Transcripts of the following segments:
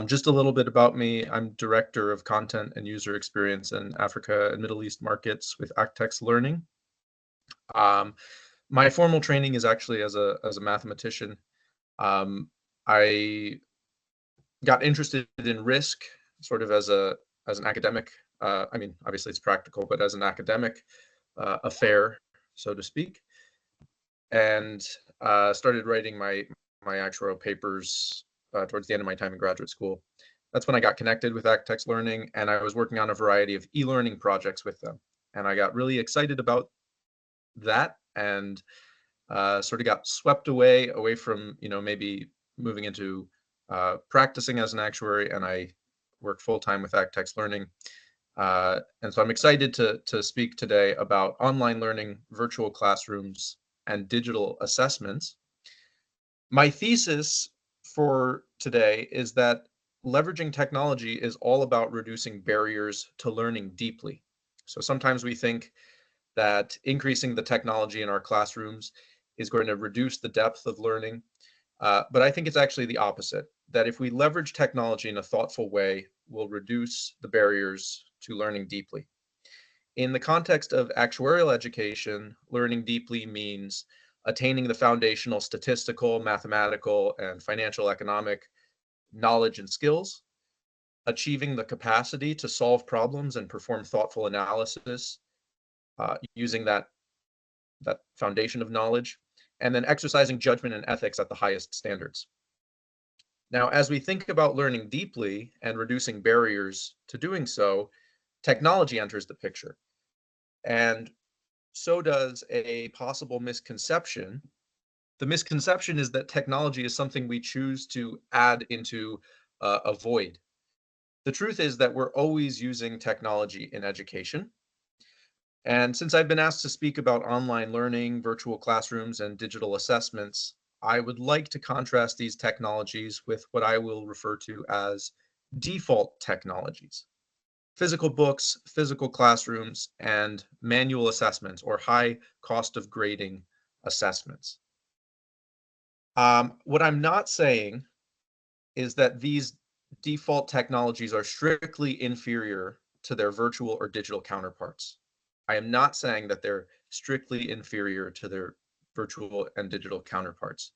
Just a little bit about me. I'm Director of Content and User Experience in Africa and Middle East markets with ACTEX Learning. Um, my formal training is actually as a mathematician. Um, I got interested in risk sort of as an academic. I mean, obviously it's practical, but as an academic affair, so to speak, and started writing my actuarial papers towards the end of my time in graduate school. That's when I got connected with ACTEX Learning, and I was working on a variety of e-learning projects with them. And I got really excited about that, and sort of got swept away from maybe moving into practicing as an actuary, and I work full time with ACTEX Learning. And so I'm excited to speak today about online learning, virtual classrooms, and digital assessments. My thesis for today is that leveraging technology is all about reducing barriers to learning deeply. So sometimes we think that increasing the technology in our classrooms is going to reduce the depth of learning. But I think it's actually the opposite, that if we leverage technology in a thoughtful way, we'll reduce the barriers to learning deeply. In the context of actuarial education, learning deeply means attaining the foundational statistical, mathematical, and financial economic knowledge and skills, achieving the capacity to solve problems and perform thoughtful analysis using that foundation of knowledge, and then exercising judgment and ethics at the highest standards. Now, as we think about learning deeply and reducing barriers to doing so, technology enters the picture. And so does a possible misconception. The misconception is that technology is something we choose to add into a void. The truth is that we're always using technology in education. And since I've been asked to speak about online learning, virtual classrooms, and digital assessments, I would like to contrast these technologies with what I will refer to as default technologies: physical books, physical classrooms, and manual assessments or high cost of grading assessments. What I'm not saying is that these default technologies are strictly inferior to their virtual or digital counterparts. I am not saying that they're strictly inferior to their virtual and digital counterparts.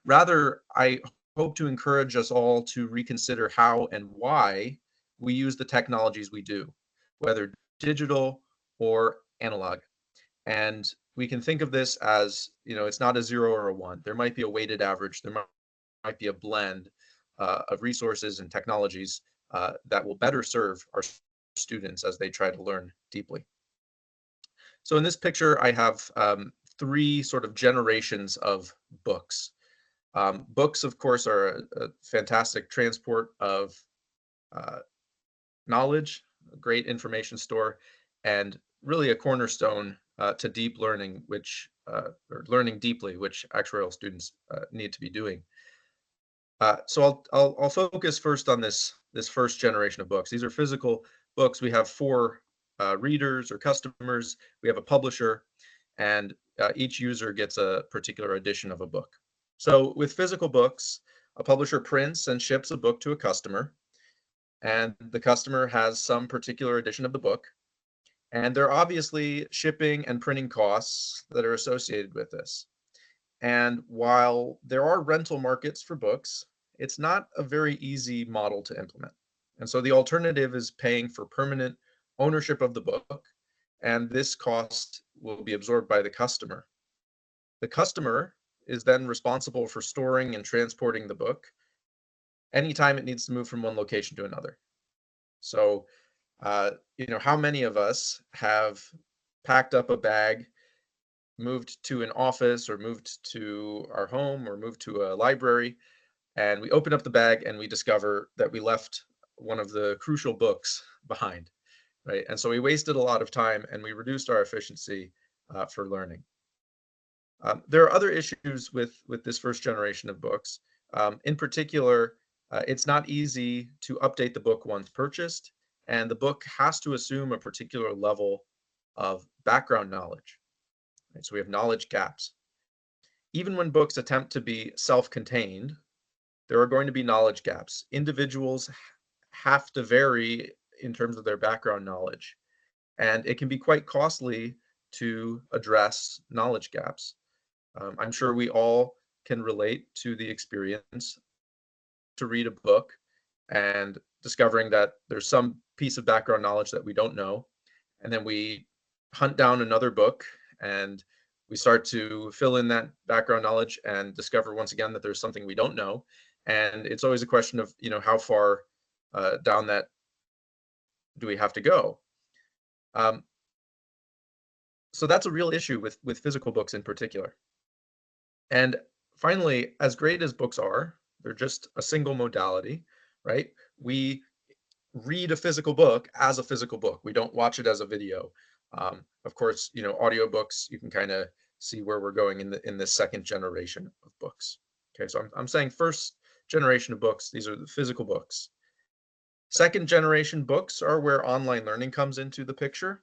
Rather, I hope to encourage us all to reconsider how and why we use the technologies we do, whether digital or analog. And we can think of this as, it's not a 0 or a 1. There might be a weighted average. There might be a blend of resources and technologies that will better serve our students as they try to learn deeply. So in this picture, I have three sort of generations of books. Books, of course, are a fantastic transport of uh, knowledge, a great information store, and really a cornerstone to deep learning, or learning deeply, which actuarial students need to be doing. So I'll focus first on this first generation of books. These are physical books. We have four readers or customers. We have a publisher, and each user gets a particular edition of a book. So with physical books, a publisher prints and ships a book to a customer, and the customer has some particular edition of the book. And there are obviously shipping and printing costs that are associated with this. And while there are rental markets for books, it's not a very easy model to implement. And so the alternative is paying for permanent ownership of the book, and this cost will be absorbed by the customer. The customer is then responsible for storing and transporting the book anytime it needs to move from one location to another. So, how many of us have packed up a bag, moved to an office, or moved to our home, or moved to a library, and we open up the bag and we discover that we left one of the crucial books behind, right? And so we wasted a lot of time and we reduced our efficiency for learning. There are other issues with this first generation of books. In particular, it's not easy to update the book once purchased, and the book has to assume a particular level of background knowledge. Right? So we have knowledge gaps. Even when books attempt to be self-contained, there are going to be knowledge gaps. Individuals have to vary in terms of their background knowledge, and it can be quite costly to address knowledge gaps. I'm sure we all can relate to the experience to read a book and discovering that there's some piece of background knowledge that we don't know. And then we hunt down another book and we start to fill in that background knowledge and discover once again that there's something we don't know. And it's always a question of, how far down that do we have to go? Um, so that's a real issue with physical books in particular. And finally, as great as books are, they're just a single modality, right? We read a physical book as a physical book. We don't watch it as a video. Of course, audiobooks, you can kind of see where we're going in this second generation of books. Okay, so I'm saying first generation of books, these are the physical books. Second generation books are where online learning comes into the picture.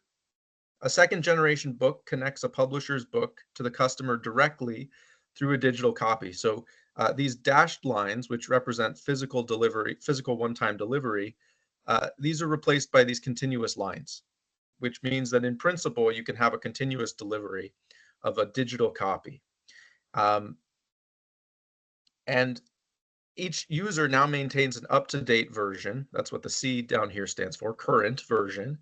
A second generation book connects a publisher's book to the customer directly through a digital copy. So these dashed lines, which represent physical delivery, physical one-time delivery, these are replaced by these continuous lines, which means that in principle, you can have a continuous delivery of a digital copy. And each user now maintains an up-to-date version. That's what the C down here stands for, current version,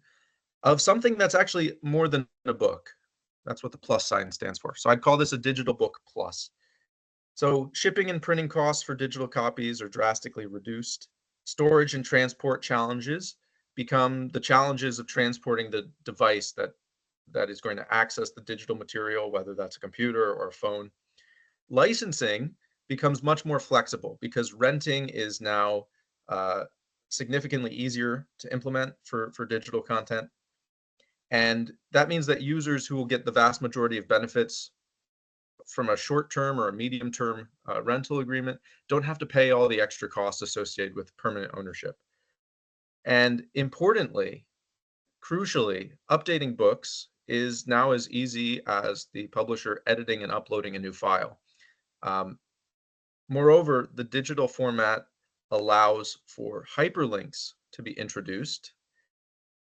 of something that's actually more than a book. That's what the plus sign stands for. So I'd call this a digital book plus. So shipping and printing costs for digital copies are drastically reduced. Storage and transport challenges become the challenges of transporting the device that is going to access the digital material, whether that's a computer or a phone. Licensing becomes much more flexible because renting is now significantly easier to implement for digital content. And that means that users who will get the vast majority of benefits from a short-term or a medium-term rental agreement don't have to pay all the extra costs associated with permanent ownership. And importantly, crucially, updating books is now as easy as the publisher editing and uploading a new file. Moreover, the digital format allows for hyperlinks to be introduced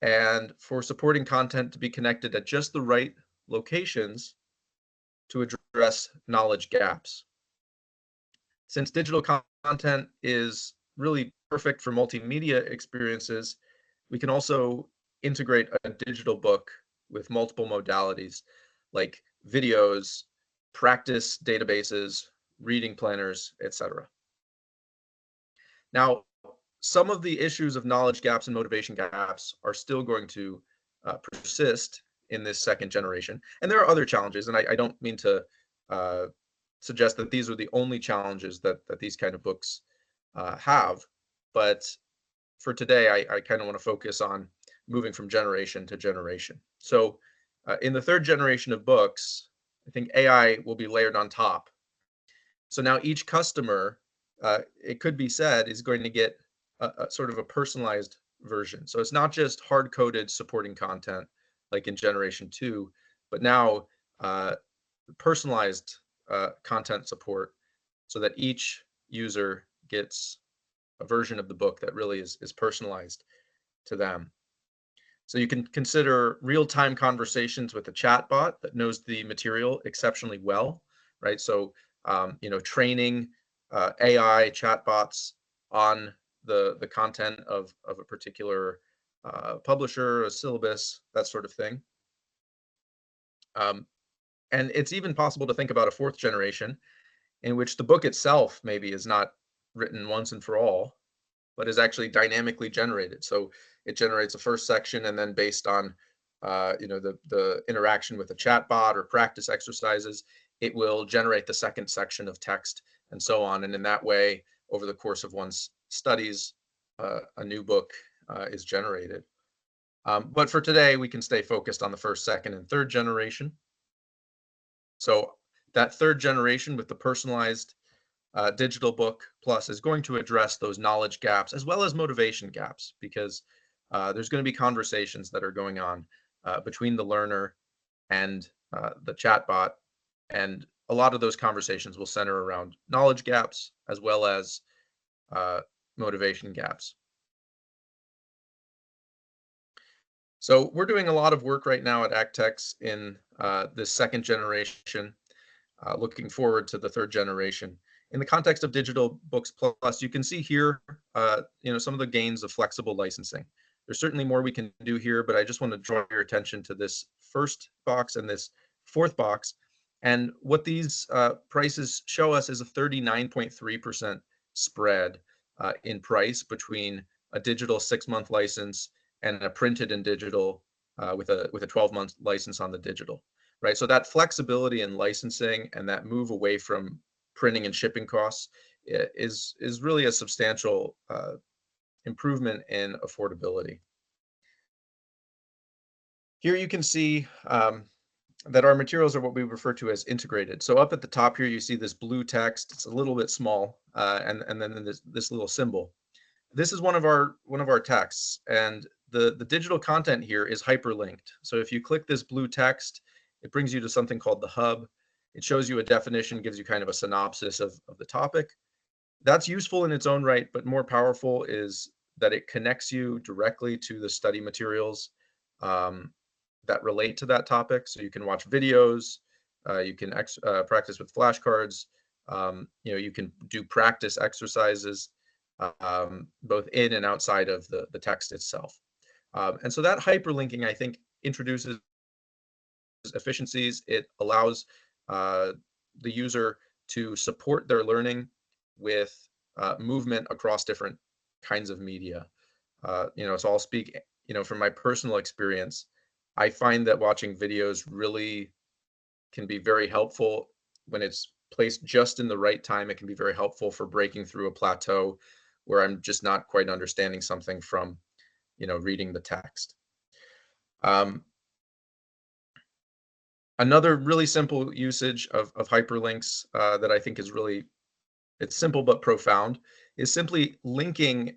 and for supporting content to be connected at just the right locations to address knowledge gaps. Since digital content is really perfect for multimedia experiences, we can also integrate a digital book with multiple modalities like videos, practice databases, reading planners, etc. Now, some of the issues of knowledge gaps and motivation gaps are still going to persist in this second generation. And there are other challenges, and I don't mean to suggest that these are the only challenges that these kind of books have, but for today, I kind of want to focus on moving from generation to generation. So in the third generation of books, I think AI will be layered on top. So now each customer, it could be said, is going to get a sort of a personalized version. So it's not just hard-coded supporting content like in generation 2, but now personalized content support so that each user gets a version of the book that really is personalized to them. So you can consider real-time conversations with a chatbot that knows the material exceptionally well, right? So training AI chatbots on the content of a particular publisher, a syllabus, that sort of thing. And it's even possible to think about a fourth generation in which the book itself maybe is not written once and for all, but is actually dynamically generated. So it generates a first section, and then based on the interaction with a chatbot or practice exercises, it will generate the second section of text and so on. And in that way, over the course of one's studies, a new book is generated. But for today, we can stay focused on the first, second, and third generation. So that third generation with the personalized digital book plus is going to address those knowledge gaps as well as motivation gaps, because there's going to be conversations that are going on between the learner and the chatbot. And a lot of those conversations will center around knowledge gaps as well as motivation gaps. So we're doing a lot of work right now at ACTEX in this second generation, looking forward to the third generation. In the context of Digital Books Plus, you can see here, some of the gains of flexible licensing. There's certainly more we can do here, but I just want to draw your attention to this first box and this fourth box. And what these prices show us is a 39.3% spread in price between a digital 6-month license and a printed and digital with a 12-month license on the digital, right? So that flexibility in licensing and that move away from printing and shipping costs is really a substantial improvement in affordability. Here you can see that our materials are what we refer to as integrated. So up at the top here, you see this blue text. It's a little bit small, and then this little symbol. This is one of our texts, and the digital content here is hyperlinked. So if you click this blue text, it brings you to something called the hub. It shows you a definition, gives you kind of a synopsis of the topic. That's useful in its own right, but more powerful is that it connects you directly to the study materials that relate to that topic. So you can watch videos, you can practice with flashcards, you can do practice exercises, both in and outside of the text itself. And so that hyperlinking, I think, introduces efficiencies. It allows the user to support their learning with movement across different kinds of media. So I'll speak, from my personal experience. I find that watching videos really can be very helpful when it's placed just in the right time. It can be very helpful for breaking through a plateau where I'm just not quite understanding something from, reading the text. Another really simple usage of hyperlinks that I think is it's simple but profound, is simply linking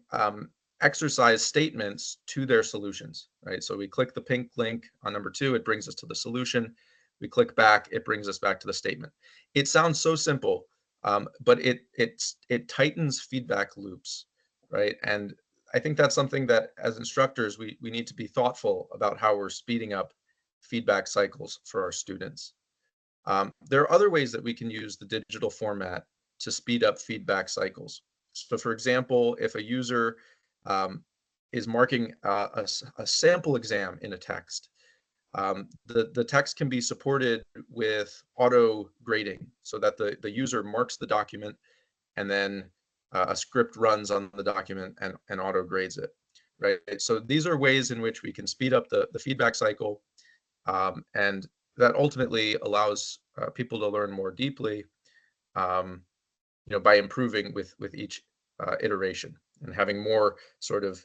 exercise statements to their solutions, right? So we click the pink link on number 2, it brings us to the solution. We click back, it brings us back to the statement. It sounds so simple, but it tightens feedback loops, right? And I think that's something that as instructors, we need to be thoughtful about how we're speeding up feedback cycles for our students. There are other ways that we can use the digital format to speed up feedback cycles. So for example, if a user is marking a sample exam in a text, the text can be supported with auto grading so that the user marks the document and then a script runs on the document and auto grades it, right? So these are ways in which we can speed up the feedback cycle, and that ultimately allows people to learn more deeply, by improving with each iteration and having more sort of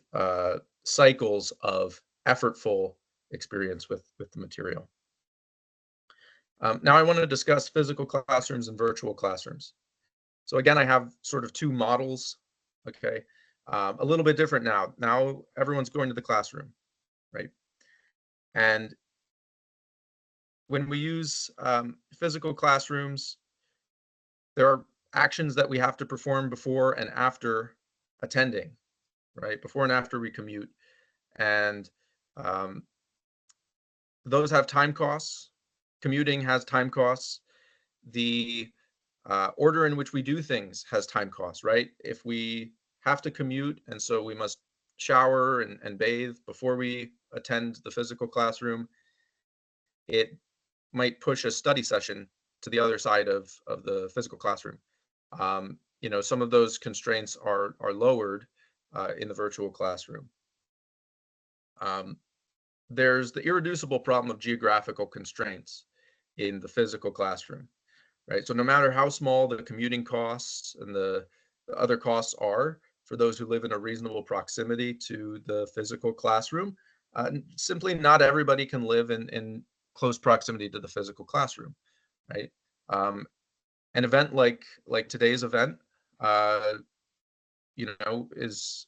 cycles of effortful experience with the material. Now I want to discuss physical classrooms and virtual classrooms. So again, I have sort of 2 models, okay? A little bit different now. Now everyone's going to the classroom, right? And when we use physical classrooms, there are actions that we have to perform before and after attending, right? Before and after we commute. And those have time costs. Commuting has time costs. The order in which we do things has time costs, right? If we have to commute and so we must shower and bathe before we attend the physical classroom, it might push a study session to the other side of the physical classroom. Some of those constraints are lowered in the virtual classroom. There's the irreducible problem of geographical constraints in the physical classroom, right? So no matter how small the commuting costs and the other costs are for those who live in a reasonable proximity to the physical classroom, simply not everybody can live in close proximity to the physical classroom, right? An event like today's event, is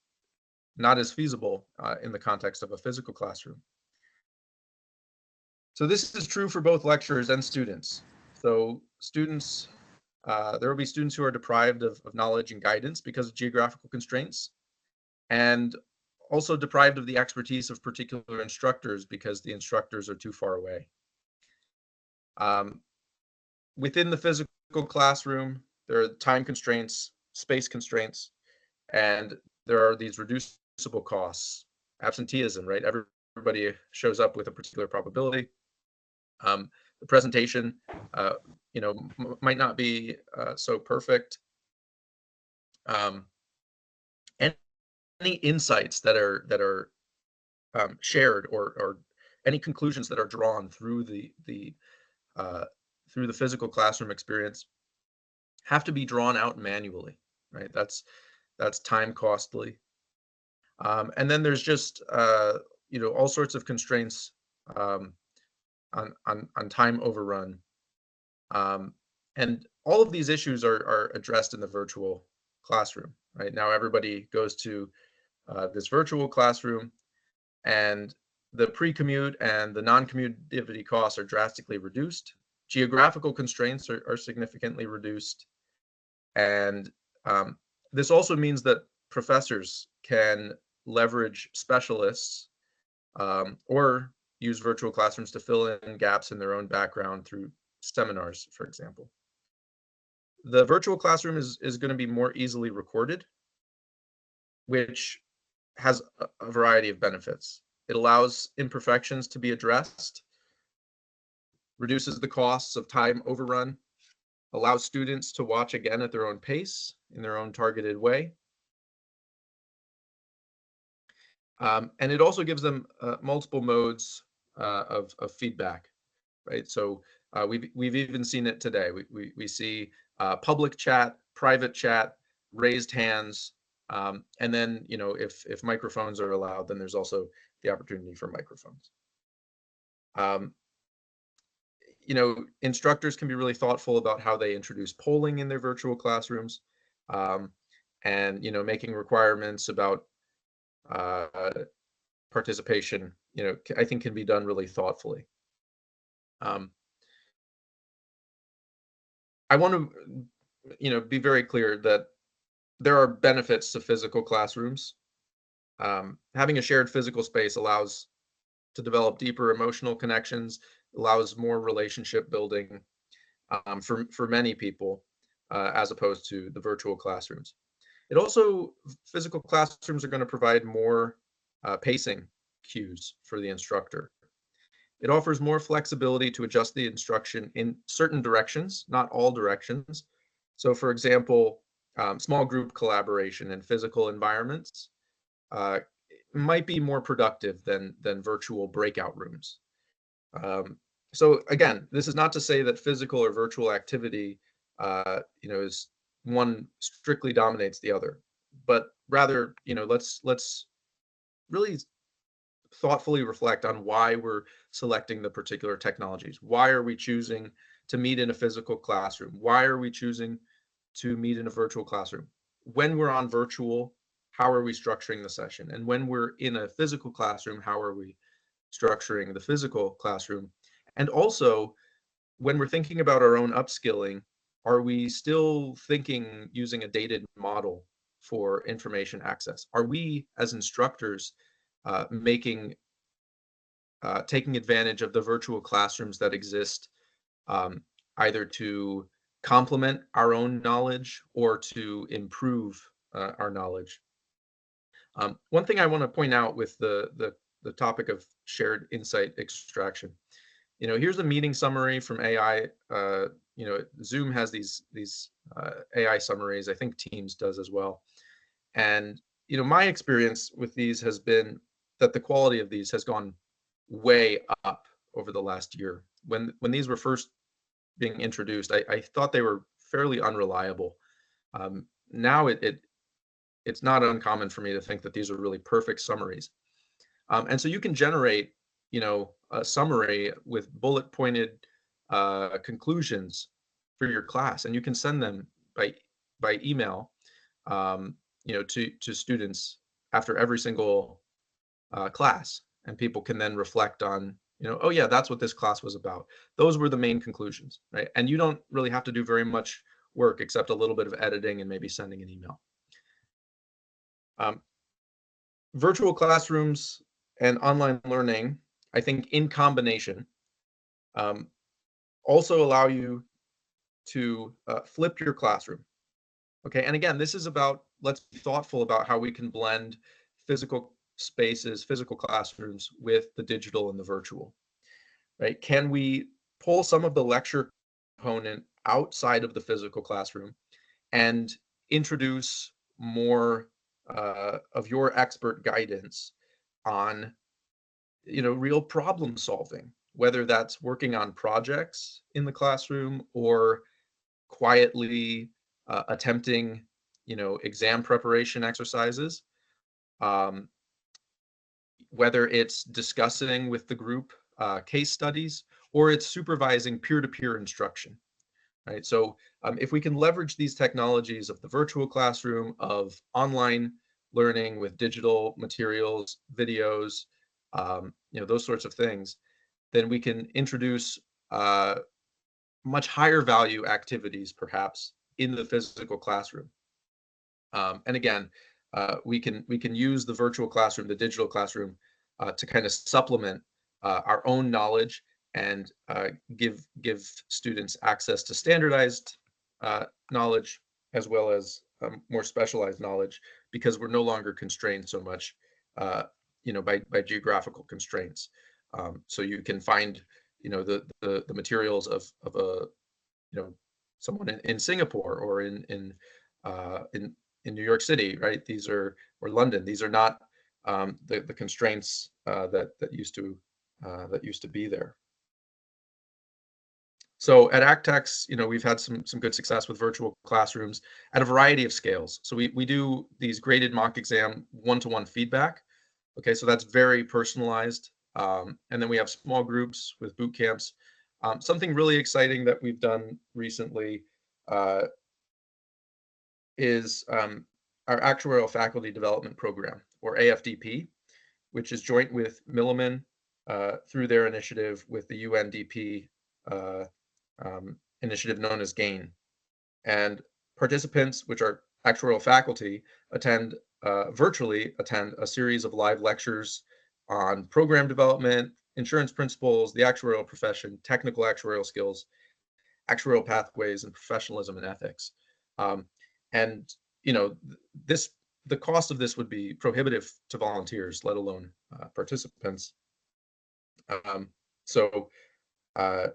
not as feasible in the context of a physical classroom. So this is true for both lecturers and students. So students There will be students who are deprived of knowledge and guidance because of geographical constraints, and also deprived of the expertise of particular instructors because the instructors are too far away. Within the physical classroom, there are time constraints, space constraints, and there are these reducible costs. Absenteeism, right? Everybody shows up with a particular probability. The presentation, might not be so perfect. Any insights that are shared, or any conclusions that are drawn through the physical classroom experience have to be drawn out manually, right? That's time costly. And then there's just all sorts of constraints on time overrun. And all of these issues are addressed in the virtual classroom, right? Now everybody goes to this virtual classroom, and the pre-commute and the non-commutativity costs are drastically reduced. Geographical constraints are significantly reduced. And this also means that professors can leverage specialists, or use virtual classrooms to fill in gaps in their own background through seminars, for example. The virtual classroom is going to be more easily recorded, which has a variety of benefits. It allows imperfections to be addressed, reduces the costs of time overrun, allows students to watch again at their own pace, in their own targeted way. And it also gives them multiple modes of feedback, right? So we've even seen it today. We see public chat, private chat, raised hands, and then if microphones are allowed, then there's also the opportunity for microphones. Instructors can be really thoughtful about how they introduce polling in their virtual classrooms, and making requirements about participation, I think can be done really thoughtfully. I want to, be very clear that there are benefits to physical classrooms. Having a shared physical space allows to develop deeper emotional connections, allows more relationship building for many people, as opposed to the virtual classrooms. Physical classrooms are going to provide more pacing cues for the instructor. It offers more flexibility to adjust the instruction in certain directions, not all directions. So, for example, small group collaboration in physical environments might be more productive than virtual breakout rooms. So again, this is not to say that physical or virtual activity, is one strictly dominates the other, but rather, let's really thoughtfully reflect on why we're selecting the particular technologies. Why are we choosing to meet in a physical classroom? Why are we choosing to meet in a virtual classroom? When we're on virtual, how are we structuring the session? And when we're in a physical classroom, how are we structuring the physical classroom? And also, when we're thinking about our own upskilling, are we still thinking using a dated model for information access? Are we, as instructors, taking advantage of the virtual classrooms that exist, either to complement our own knowledge or to improve our knowledge? One thing I want to point out with the topic of shared insight extraction, here's a meeting summary from AI. Zoom has these AI summaries. I think Teams does as well. And my experience with these has been that the quality of these has gone way up over the last year. When these were first being introduced, I thought they were fairly unreliable. Now it's not uncommon for me to think that these are really perfect summaries. And so you can generate, a summary with bullet pointed conclusions for your class, and you can send them by email, to students after every single class, and people can then reflect on, oh yeah, that's what this class was about. Those were the main conclusions, right? And you don't really have to do very much work except a little bit of editing and maybe sending an email. Virtual classrooms and online learning, I think in combination, also allow you to flip your classroom. Okay, and again, this is about, let's be thoughtful about how we can blend physical spaces, physical classrooms with the digital and the virtual, right? Can we pull some of the lecture component outside of the physical classroom and introduce more of your expert guidance on, real problem solving, whether that's working on projects in the classroom or quietly attempting, exam preparation exercises, um, whether it's discussing with the group case studies, or it's supervising peer-to-peer instruction, right? So if we can leverage these technologies of the virtual classroom, of online learning with digital materials, videos, those sorts of things, then we can introduce much higher value activities, perhaps, in the physical classroom. And again, we can use the virtual classroom, the digital classroom, to kind of supplement our own knowledge and give students access to standardized knowledge as well as more specialized knowledge, because we're no longer constrained so much, by geographical constraints. So you can find, the materials of a, someone in Singapore or in New York City, right? These are, or London. These are not the constraints that used to be there. So at ACTEX, we've had some good success with virtual classrooms at a variety of scales. So we do these graded mock exam one-to-one feedback. Okay, so that's very personalized. And then we have small groups with boot camps. Something really exciting that we've done recently uh, is our Actuarial Faculty Development Program, or AFDP, which is joint with Milliman through their initiative with the UNDP initiative known as GAIN. And participants, which are actuarial faculty, virtually attend a series of live lectures on program development, insurance principles, the actuarial profession, technical actuarial skills, actuarial pathways, and professionalism and ethics. And this the cost of this would be prohibitive to volunteers, let alone participants. So, and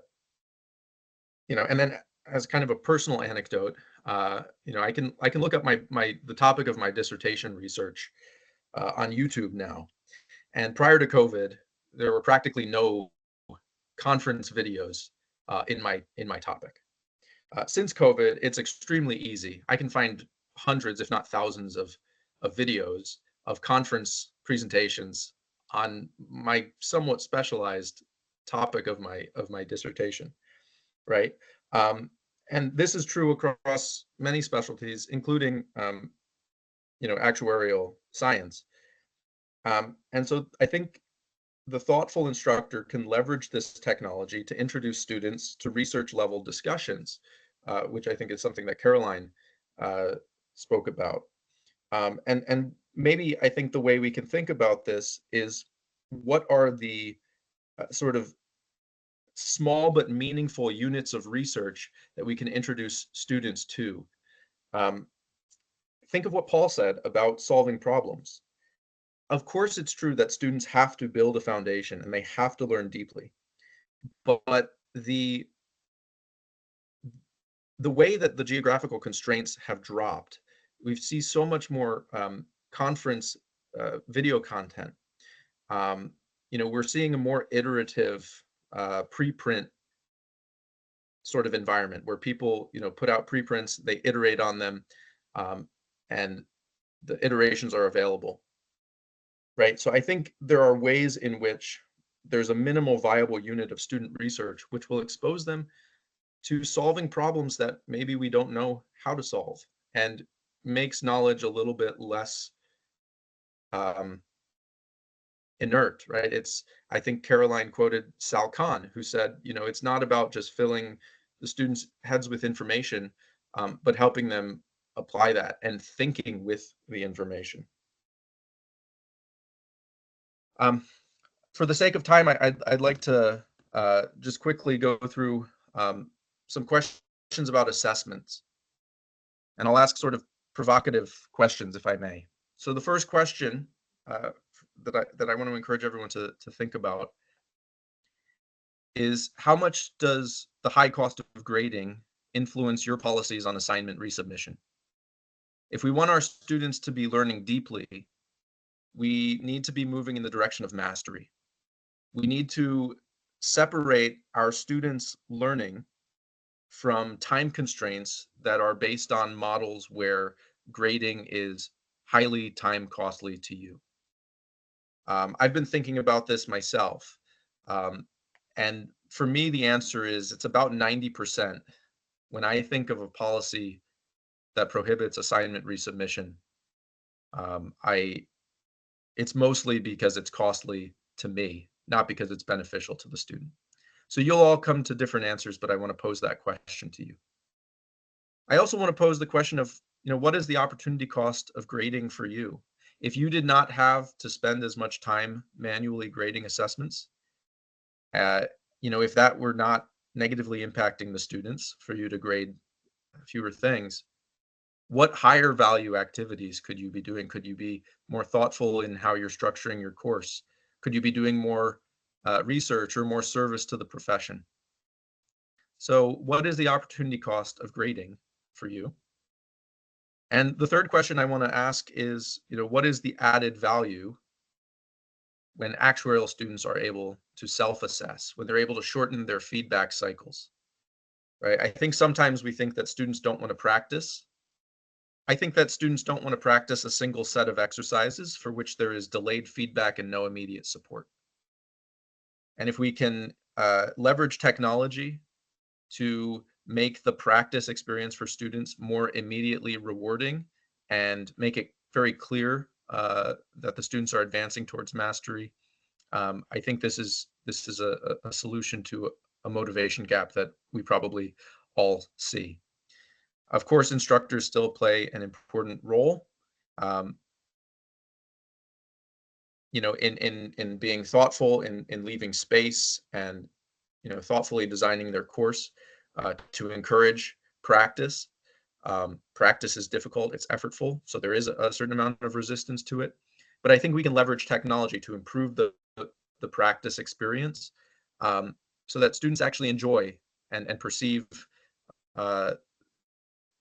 then as kind of a personal anecdote, I can look up the topic of my dissertation research on YouTube now. And prior to COVID, there were practically no conference videos in my topic. Since COVID, it's extremely easy. I can find hundreds, if not thousands, of videos of conference presentations on my somewhat specialized topic of my dissertation, right? And this is true across many specialties, including actuarial science. And so I think the thoughtful instructor can leverage this technology to introduce students to research level discussions, which I think is something that Caroline spoke about. And maybe I think the way we can think about this is, what are the sort of small but meaningful units of research that we can introduce students to? Think of what Paul said about solving problems. Of course, it's true that students have to build a foundation and they have to learn deeply. But the way that the geographical constraints have dropped, we see so much more conference video content. We're seeing a more iterative preprint sort of environment where people, put out preprints, they iterate on them, and the iterations are available, right? So I think there are ways in which there's a minimal viable unit of student research which will expose them to solving problems that maybe we don't know how to solve, and makes knowledge a little bit less um, inert, right? I think Caroline quoted Sal Khan, who said, it's not about just filling the students' heads with information. but helping them apply that and thinking with the information. Um, for the sake of time, I'd like to just quickly go through some questions about assessments, and I'll ask sort of provocative questions, if I may. So the first question uh, that I want to encourage everyone to think about is, how much does the high cost of grading influence your policies on assignment resubmission? If we want our students to be learning deeply, we need to be moving in the direction of mastery. We need to separate our students' learning from time constraints that are based on models where grading is highly time costly to you. I've been thinking about this myself. Um, and for me, the answer is it's about 90%. When I think of a policy that prohibits assignment resubmission, I it's mostly because it's costly to me, not because it's beneficial to the student. So you'll all come to different answers, but I want to pose that question to you. I also want to pose the question of, what is the opportunity cost of grading for you? If you did not have to spend as much time manually grading assessments, uh, if that were not negatively impacting the students for you to grade fewer things, what higher value activities could you be doing? Could you be more thoughtful in how you're structuring your course? Could you be doing more research or more service to the profession? So, what is the opportunity cost of grading for you? And the third question I want to ask is, what is the added value when actuarial students are able to self-assess, when they're able to shorten their feedback cycles, right? I think sometimes we think that students don't want to practice. I think that students don't want to practice a single set of exercises for which there is delayed feedback and no immediate support. And if we can leverage technology to make the practice experience for students more immediately rewarding and make it very clear that the students are advancing towards mastery, I think this is a solution to a motivation gap that we probably all see. Of course, instructors still play an important role, um, in being thoughtful, in leaving space, and thoughtfully designing their course to encourage practice. Practice is difficult, it's effortful, so there is a certain amount of resistance to it. But I think we can leverage technology to improve the practice experience, um, so that students actually enjoy and perceive uh,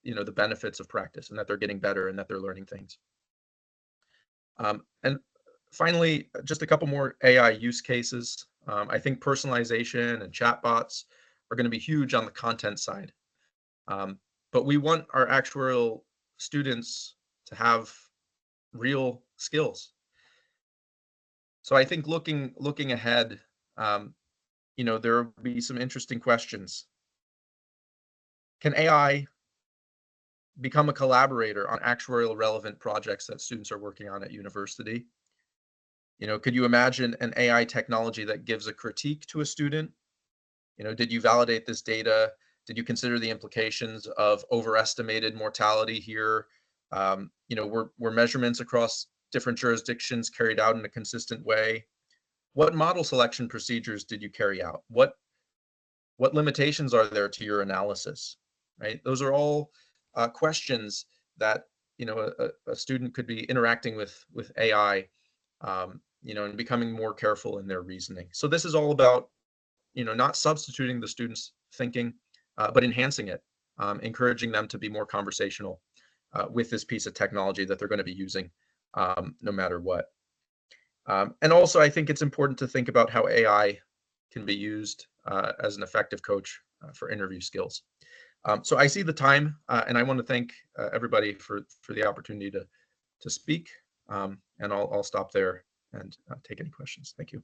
the benefits of practice, and that they're getting better and that they're learning things. And finally, just a couple more AI use cases. I think personalization and chatbots are going to be huge on the content side. But we want our actuarial students to have real skills. So I think looking ahead, there will be some interesting questions. Can AI become a collaborator on actuarial relevant projects that students are working on at university? Could you imagine an AI technology that gives a critique to a student? Did you validate this data? Did you consider the implications of overestimated mortality here? Were measurements across different jurisdictions carried out in a consistent way? What model selection procedures did you carry out? What limitations are there to your analysis? Right? Those are all questions that a student could be interacting with AI, and becoming more careful in their reasoning. So this is all about not substituting the students' thinking, but enhancing it, encouraging them to be more conversational with this piece of technology that they're going to be using no matter what. And also, I think it's important to think about how AI can be used as an effective coach for interview skills. So I see the time, and I want to thank everybody for the opportunity to speak. And I'll stop there and take any questions. Thank you.